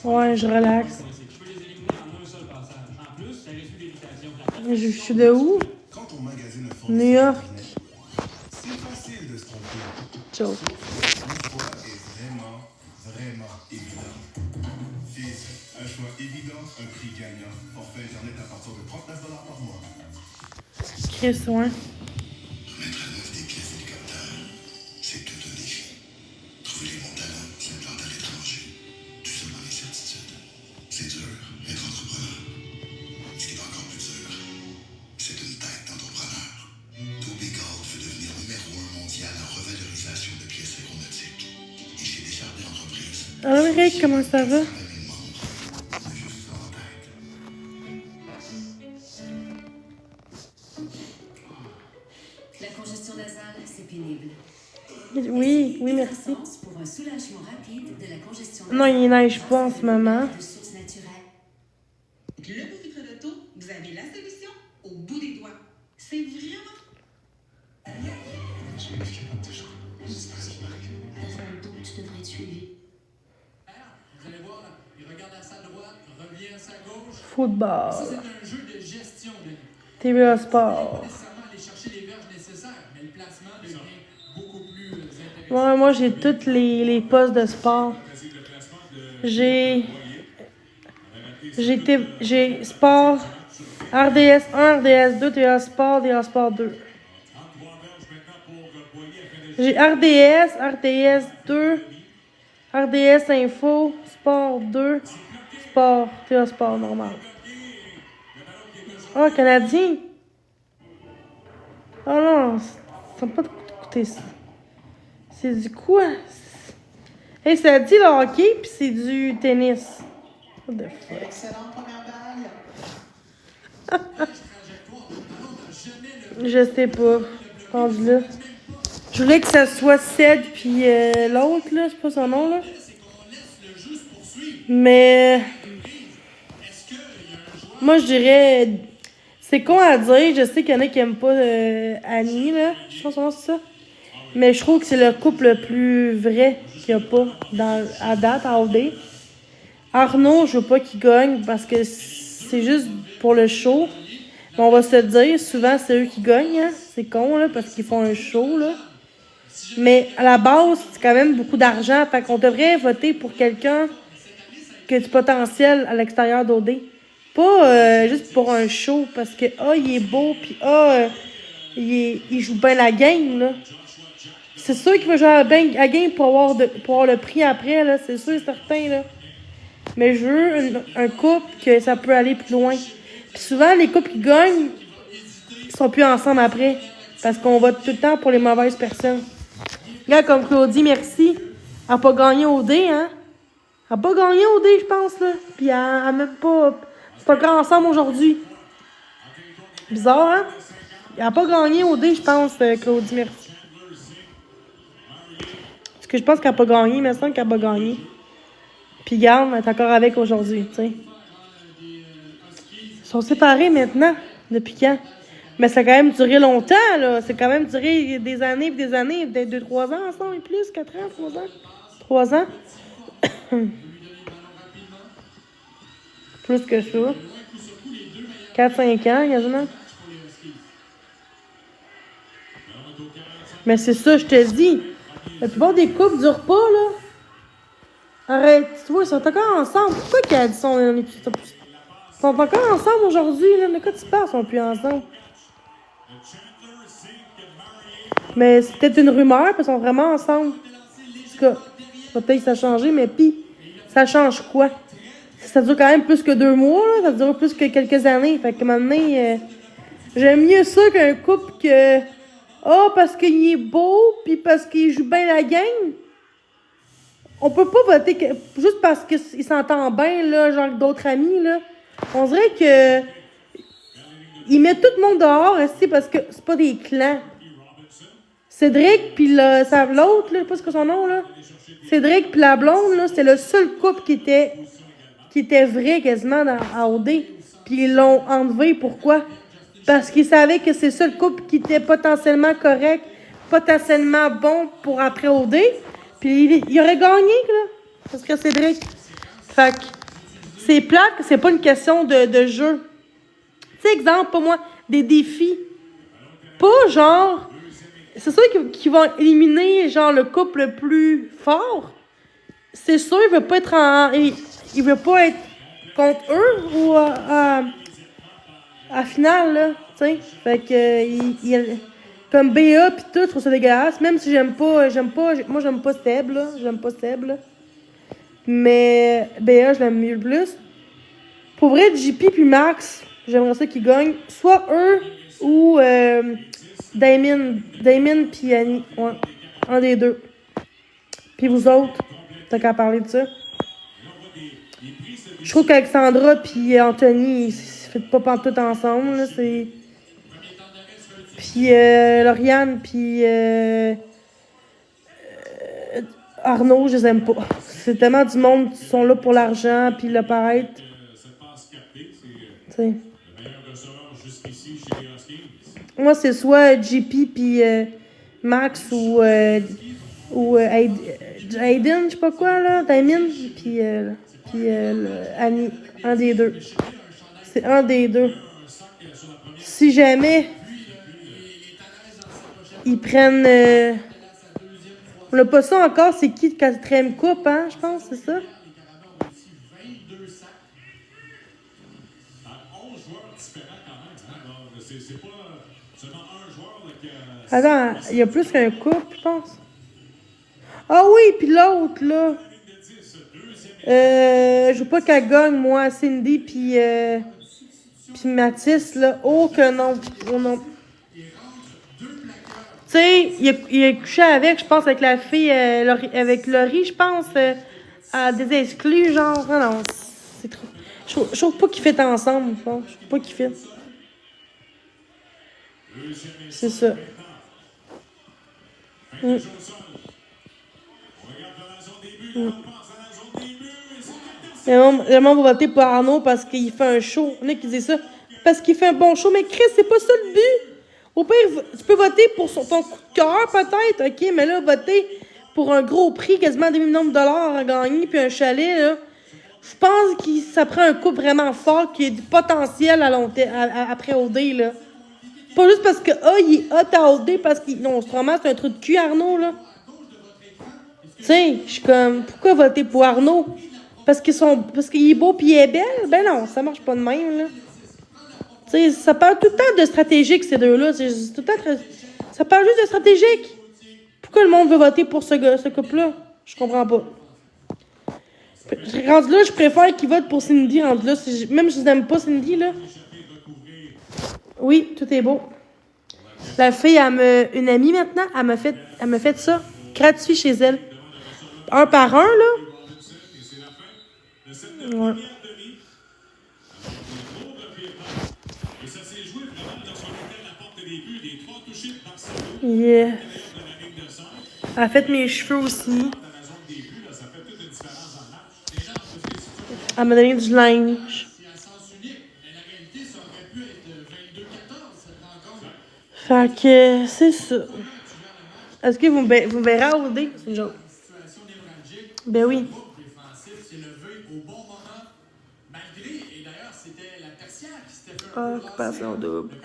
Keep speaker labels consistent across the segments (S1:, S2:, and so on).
S1: Ouais, je relaxe. Je suis de où? New York.
S2: C'est facile de se tromper.
S1: Joke.
S2: Le choix est vraiment évident. Fils, un choix évident, un prix gagnant. Forfait Internet à partir de 39 $ par mois.
S1: Chris, ouais.
S2: Remettre à neuf des pièces d'hélicoptère, c'est tout un défi. Trouver les bons talents, s'implanter à l'étranger. Tout ça dans l'incertitude. C'est dur, être entrepreneur. Ce qui est encore plus dur, c'est une tête d'entrepreneur. Toby Gold veut devenir numéro 1 mondial en revalorisation de pièces aéronautiques. Et chez Desjardins Entreprises.
S1: Allô Eric, comment ça va?
S3: La congestion nasale, c'est pénible.
S1: Oui, merci.
S3: Pour un soulagement rapide de la congestion
S1: Non, il neige pas en ce moment.
S3: de sources naturelles.
S4: Le beau filtre d'auto, vous avez la solution au bout des doigts. C'est vraiment...
S2: Je suis capable de jouer. J'espère ce qui m'arrive.
S3: Dans un doute, tu devrais être suivi.
S5: Vous allez voir, il regarde à sa droite, revient à sa gauche. Ça,
S1: Football.
S5: c'est un jeu de gestion.
S1: TVA
S5: Pas
S1: Sport.
S5: nécessairement aller chercher les verges nécessaires, mais le placement devient beaucoup plus intéressant.
S1: Ouais, moi j'ai tous les postes de sport. J'ai sport, RDS 1, RDS 2, TVA Sport, TVA Sport 2. J'ai RDS, RTS 2, RDS Info, Sport 2, Sport, TVA Sport normal. Ah, Canadien! Oh non, ça n'a pas d'écouter ça. C'est du quoi? Hey, ça dit le hockey, puis c'est du tennis. What the fuck?
S4: Excellente première balle.
S1: Je sais pas. Rendu là. Je voulais que ça soit Ced, puis l'autre, là, c'est pas son nom, là. Mais... Moi, je dirais... C'est con à dire, je sais qu'il y en a qui aiment pas Annie, là. Je pense que son nom, c'est ça. Mais je trouve que c'est le couple le plus vrai qu'il n'y a pas à date, à OD. Arnaud, je veux pas qu'il gagne parce que c'est juste pour le show. Mais on va se le dire, souvent c'est eux qui gagnent. Hein? C'est con, là, parce qu'ils font un show, là. Mais à la base, c'est quand même beaucoup d'argent. Fait qu'on devrait voter pour quelqu'un qui a du potentiel à l'extérieur d'OD. Pas juste pour un show parce que, il est beau, puis il joue bien la game, là. C'est sûr qu'il va jouer à la game pour avoir le prix après, là. C'est sûr et certain, là. Mais je veux un couple que ça peut aller plus loin. Puis souvent, les couples qui gagnent sont plus ensemble après. Parce qu'on vote tout le temps pour les mauvaises personnes. Regarde comme Claudie, merci. Elle n'a pas gagné au dé, hein? Elle n'a pas gagné au dé, je pense, là. Puis elle n'a même pas... C'est pas grand ensemble aujourd'hui. Bizarre, hein? Elle n'a pas gagné au dé, je pense, Claudie, merci. Parce que je pense qu'elle n'a pas gagné, mais il me semble qu'elle n'a pas gagné. Puis garde, elle est encore avec aujourd'hui, tu sais. Ils sont séparés maintenant. Depuis quand? Mais ça a quand même duré longtemps, là. C'est quand même duré des années, peut-être 2-3 ans ensemble et plus, 4 ans, 3 ans. 3 ans. Plus que ça. 4-5 ans, quasiment. Mais c'est ça, je te dis. La plupart des couples durent pas, là. Arrête, tu vois, ils sont encore ensemble. Pourquoi qu'elle dit son... Ils sont encore ensemble aujourd'hui, là. De quoi tu parles, ils sont plus ensemble? Mais c'est peut-être une rumeur, parce qu'ils sont vraiment ensemble. En tout cas, peut-être que ça a changé, mais pis, ça change quoi? Ça dure quand même plus que 2 mois, là. Ça dure plus que quelques années. Fait que maintenant, j'aime mieux ça qu'un couple que... parce qu'il est beau, puis parce qu'il joue bien la game. On peut pas voter juste parce qu'il s'entend bien, là, genre d'autres amis, là. On dirait que... Ils mettent tout le monde dehors, aussi, parce que c'est pas des clans. Cédric, puis l'autre, là, je sais pas ce que son nom, là. Cédric, puis la blonde, là, c'était le seul couple qui était vrai quasiment à OD. Puis ils l'ont enlevé. Pourquoi? Parce qu'ils savaient que c'est le seul couple qui était potentiellement correct, potentiellement bon pour après OD. Puis il aurait gagné, là. Parce que Cédric. Fait que c'est plate que c'est pas une question de jeu. Tu sais, exemple, pour moi, des défis. Pas genre... C'est sûr qu'ils vont éliminer genre le couple le plus fort. C'est sûr, il veut pas être il veut pas être contre eux ou à finale, là. Tu sais. Fait que comme BA pis tout, je trouve ça dégueulasse. Même si moi j'aime pas Seb, là. J'aime pas Seb, là. Mais BA, je l'aime mieux le plus. Pour vrai, JP puis Max, j'aimerais ça qu'ils gagnent. Soit eux ou Damien puis Annie. Ouais. Un des deux. Puis vous autres, t'as qu'à parler de ça. Je trouve qu'Alexandra puis Anthony, ils se font pas pantoute ensemble, là. C'est... Puis Lauriane puis Arnaud, je les aime pas. C'est tellement du monde qui sont là pour l'argent puis le paraître. T'sais. Moi, c'est soit JP puis Max ou Aiden, je sais pas quoi, là, Damien, puis Annie. Un des deux. C'est un des deux. Si jamais ils prennent... on n'a pas ça encore, c'est qui le quatrième coupe, hein, je pense, c'est ça? Attends, il y a plus qu'un couple, je pense. Ah oui, puis l'autre, là. Je veux pas qu'elle gagne, moi, Cindy, puis Mathis, là. Oh que non. Oh non. Tu sais, il a couché avec, je pense, avec la fille, avec Laurie, je pense, à des exclus, genre. Non, non, c'est trop. Je trouve pas qu'ils fit ensemble, je pense. Je trouve pas qu'ils fit. C'est ça. Le monde va voter pour Arnaud parce qu'il fait un show. Il y en a qui disent ça. Parce qu'il fait un bon show. Mais Chris, c'est pas ça le but. Au pire, tu peux voter pour ton coup de cœur, peut-être. OK, mais là, voter pour un gros prix, quasiment des millions de dollars à gagner, puis un chalet, là. Je pense que ça prend un coup vraiment fort qui a du potentiel à long après OD, là. Pas juste parce que il est hot à OD, parce qu'on se ramasse un trou de cul, Arnaud, là. Tu sais, je suis comme, pourquoi voter pour Arnaud? Parce qu'il est beau pis il est belle? Ben non, ça marche pas de même, là. Tu sais, ça parle tout le temps de stratégique, ces deux-là. Ça parle juste de stratégique. Pourquoi le monde veut voter pour ce couple-là? Je comprends pas. Rendu là, je préfère qu'ils votent pour Cindy. Rendu là, même si je n'aime pas Cindy, là. Oui, tout est beau. La fille, une amie maintenant, elle m'a fait ça gratuit chez elle. Un par un, là. Ouais. Yeah. Elle a fait mes cheveux aussi. Elle m'a donné du linge. Fait que c'est ça. Est-ce que vous me verrez à OD? C'est une joke. Ben oui. Occupation double.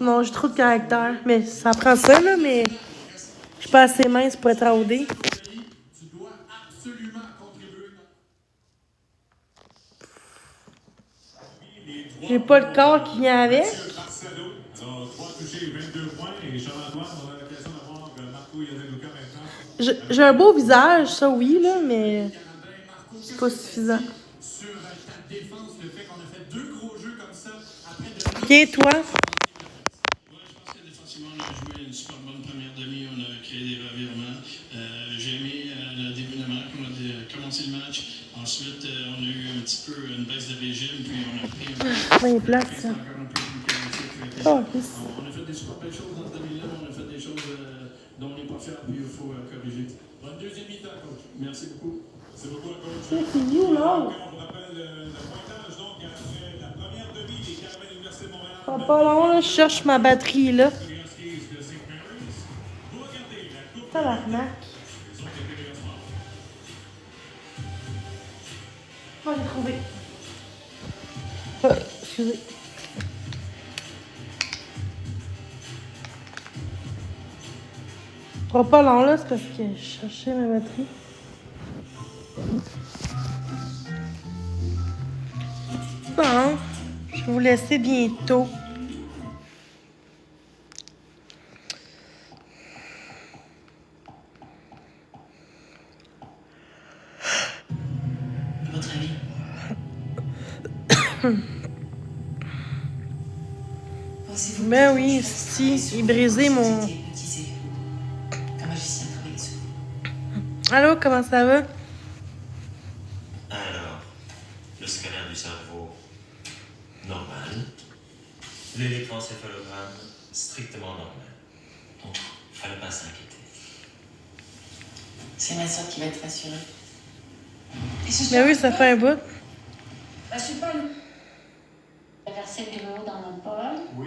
S1: Non, j'ai trop de caractère. Mais ça prend ça, là, mais je suis pas assez mince pour être à OD. J'ai pas le corps qui vient avec. J'ai un beau visage, ça oui, là, mais c'est pas suffisant. Ok, toi?
S6: On a joué une super bonne première demi, on a créé des revirements. J'ai aimé le début de match, on a commencé le match. Ensuite, on a eu un petit peu une baisse de régime, puis on a pris un peu.
S1: Ouais, plate, ça. Oh, yes.
S6: On a fait des super belles choses dans ce demi-là, on a fait des choses dont on n'est pas fiers, puis il faut corriger. Bonne deuxième mi-temps, coach. Merci beaucoup. Merci beaucoup, coach.
S1: C'est you, là.
S2: On rappelle le pointage, donc, après la première demi des Caravelles Université de Montréal.
S1: Ça va pas long, là. Je cherche ma batterie, là. Tabarnak. Oh, j'ai trouvé. Excusez. Ce sera pas long là, c'est parce que je cherchais ma batterie. Bon, je vais vous laisser bientôt.
S7: À votre avis? Pensez-vous
S1: Ben
S7: que
S1: oui,
S7: je fasse
S1: si,
S7: travailler sur
S1: il brisait
S7: vous,
S1: mon-
S7: c'était hypnotisé, qu'un magicien travaille dessus.
S1: Allô, comment ça va?
S8: Alors, le scanner du cerveau, normal. L'électroencéphalogramme, strictement normal. Donc, fallait pas s'inquiéter.
S7: C'est ma soeur qui va être rassurée. Et ce
S1: Ben oui, ça fait un bout.
S7: je suis pas le...
S9: Verser de l'eau dans mon bol.
S2: Oui.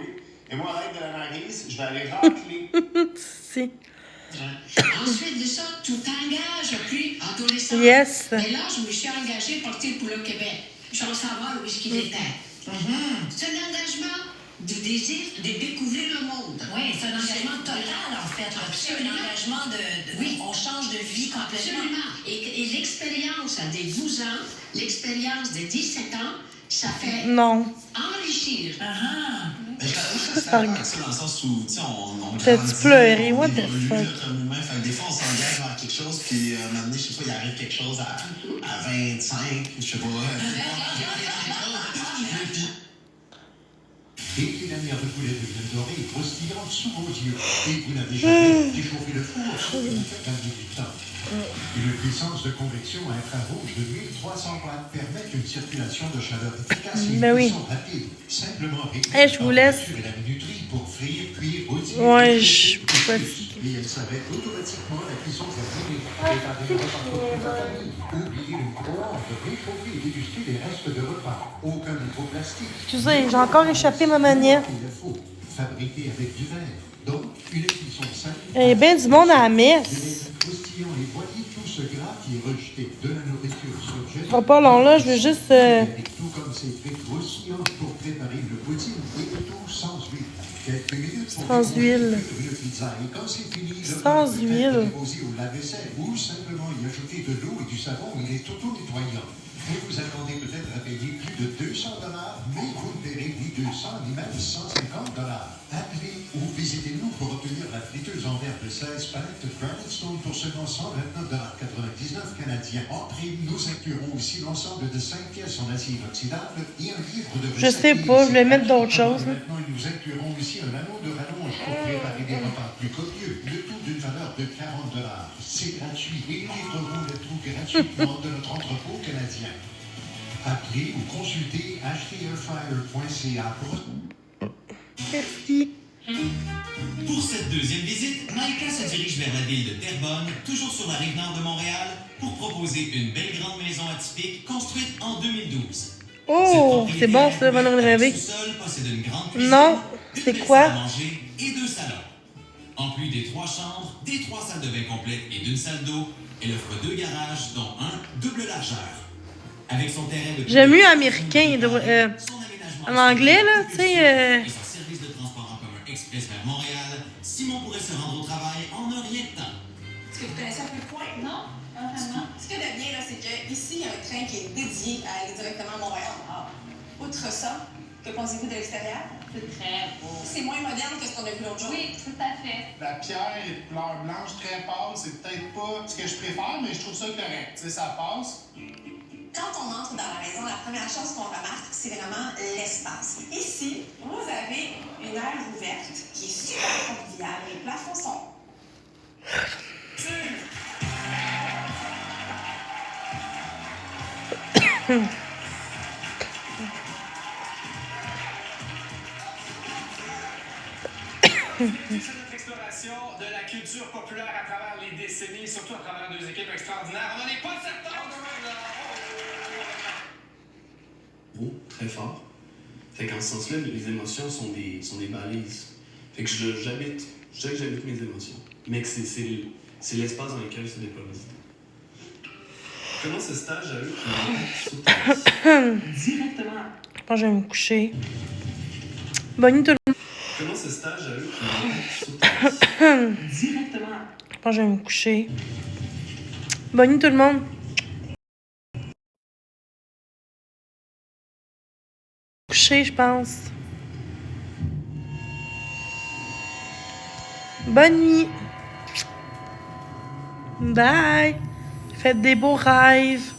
S2: Et moi, avec de la nariz, je vais aller racler.
S1: Si.
S10: Ensuite de ça, tout engage, puis adolescent.
S1: Yes.
S10: Et là, je me suis engagée pour partir pour le Québec. Sans savoir où est-ce qu'il était. C'est un engagement du désir de découvrir le monde.
S9: Oui, c'est un engagement total, en fait. C'est un engagement
S10: Oui.
S9: On change de vie complètement.
S10: Absolument. Et l'expérience des 12 ans, l'expérience des 17 ans, ça fait
S1: Non.
S10: enrichir.
S8: Mais je trouve que c'est
S1: Ça
S8: intéressant dans le sens où, tu sais, on
S1: T'as-tu
S8: grandit,
S1: pleuré?
S8: on
S1: What the
S8: évolue,
S1: fuck?
S8: là, comme humain. Fait que des fois, on s'engage vers quelque chose, puis un moment donné, je sais pas, il arrive quelque chose à 25, je sais pas.
S2: Et une lanière de poulet de viande dorée et croustillante sous vos yeux. Et vous n'avez jamais déchauffé le four, ce qui vous fait gagner du temps. Une puissance de convection infrarouge de 1300 watts permet une circulation de chaleur efficace et une
S1: Ben oui.
S2: cuisson rapide. Simplement réglée
S1: Hey, je vous
S2: par
S1: laisse.
S2: la nature et la minuterie pour frire, cuire, rôtir,
S1: Ouais,
S2: éplucher,
S1: je suis
S2: éplucher. Et elle s'arrête automatiquement la cuisson terminée. Préparez le repas pour toute la famille. Oubliez le micro-ondes, réchauffer et déguster les restes de repas. Aucun microplastique.
S1: Excusez, j'ai encore échappé ma manette.
S2: Il le faut. Fabriqué avec du verre. Donc, une cuisson simple.
S1: Il y a bien du monde à la
S2: Des
S1: messe.
S2: légumes croustillants et voyez tout ce gras qui est rejeté de la nourriture surgelée.
S1: Ce sera pas long là, je veux juste...
S2: Tout comme ces frites croustillantes pour préparer le poutine et le tout sans huile. Quelques minutes pour
S1: Sans huile.
S2: une pizza. Et quand c'est fini, le
S1: Sans
S2: plat peut
S1: huile.
S2: être déposé au lave-vaisselle ou simplement y ajouter de l'eau et du savon. Il est auto-nettoyant. Et vous attendez peut-être à payer plus de $200, mais vous ne paierez ni 200 ni même 150 $. Appelez ou visitez-nous pour obtenir la friteuse en verre de 16 palettes Granite Stone pour seulement 129,99 $ canadiens. En prime, nous inclurons aussi l'ensemble de 5 pièces en acier inoxydable et un livre de
S1: Je sais pas, je vais mettre d'autres choses.
S2: Maintenant, nous inclurons aussi un anneau de rallonge pour préparer des repas plus copieux, le tout d'une valeur de 40 $. C'est gratuit et nous livrerons le tout gratuitement de notre entrepôt canadien. Appelez ou consultez achetezairfryer.ca pour...
S1: Merci.
S11: Pour cette deuxième visite, Maïka se dirige vers la ville de Terrebonne, toujours sur la rive nord de Montréal, pour proposer une belle grande maison atypique construite en 2012.
S1: Oh, c'est bon ça, va nous rêver.
S11: Sous-sol possède une grande cuisine,
S1: Non,
S11: une
S1: c'est
S11: belle
S1: quoi?
S11: salle à manger et 2 salons. En plus des 3 chambres, des 3 salles de bain complètes et d'une salle d'eau, elle offre 2 garages, dont un double largeur. Avec son terrain de...
S1: J'aime mieux américain.
S11: son aménagement
S1: En anglais, là, tu sais...
S11: et son service de transport en commun express vers Montréal, Simon pourrait se rendre au travail en un rien de temps.
S4: Est-ce que vous connaissez un peu le point?
S9: Non, pas vraiment.
S4: Ce que j'aime bien, là, c'est qu'ici, il y a un train qui est dédié à aller directement à Montréal. Outre ça, que pensez-vous de l'extérieur?
S9: C'est très beau.
S4: C'est moins moderne que ce qu'on a vu l'autre jour.
S9: Oui, tout à fait.
S5: La pierre est de couleur blanche très pâle, c'est peut-être pas ce que je préfère, mais je trouve ça correct. Tu sais, ça passe.
S4: Quand on entre dans la maison, la première chose qu'on remarque, c'est vraiment l'espace. Ici, vous avez une aire ouverte qui est super conviviale. Les plafonds sont...
S5: C'est notre exploration de la culture populaire à travers les décennies, surtout à travers 2 équipes extraordinaires. On n'est pas de septembre!
S12: Beau, très fort. Fait qu'en ce sens-là, les émotions sont des balises. Fait que je dirais que j'habite mes émotions. Mais que c'est C'est l'espace dans lequel se dépose. Comment ce stage à eux qui directement.
S1: Je pense que je vais me coucher. Bonne nuit tout le monde.
S12: Comment ce stage à eux qui directement.
S1: Je pense que je vais me coucher. Bonne nuit tout le monde. Coucher, je pense. Bonne nuit. Bye. Faites des beaux rêves.